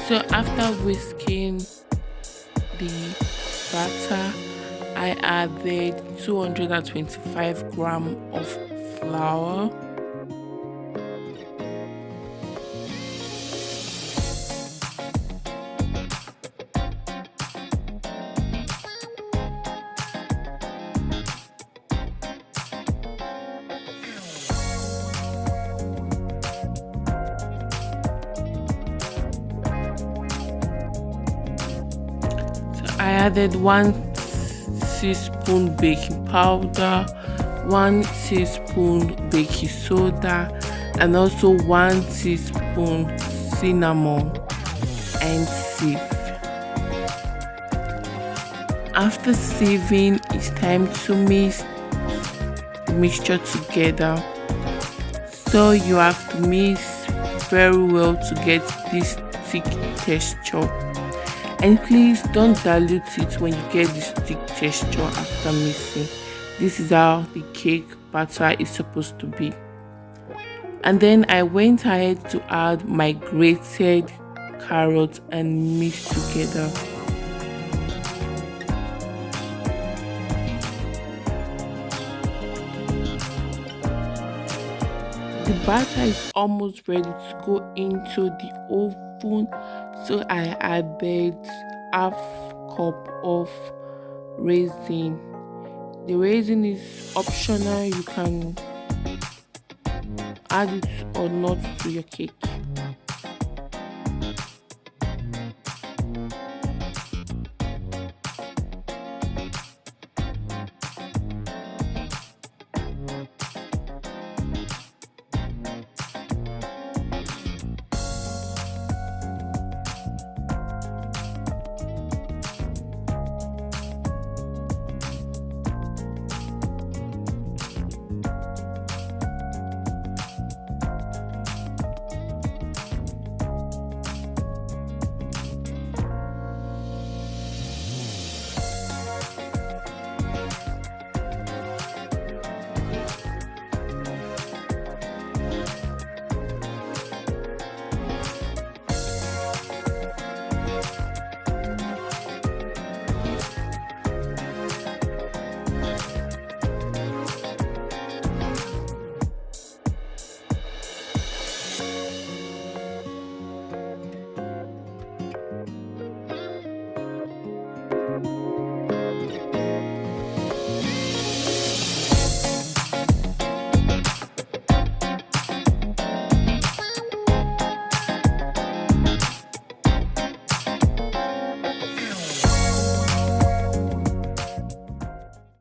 So after whisking the batter, I added 225 gram of flour. I added 1 teaspoon baking powder, 1 teaspoon baking soda, and also 1 teaspoon cinnamon and sieve. After sieving, it's time to mix the mixture together. So you have to mix very well to get this thick texture. And please don't dilute it when you get this thick texture after mixing. This is how the cake batter is supposed to be. And then I went ahead to add my grated carrot and mix together. The batter is almost ready to go into the oven, so I added half cup of raisin. The raisin is optional, you can add it or not to your cake.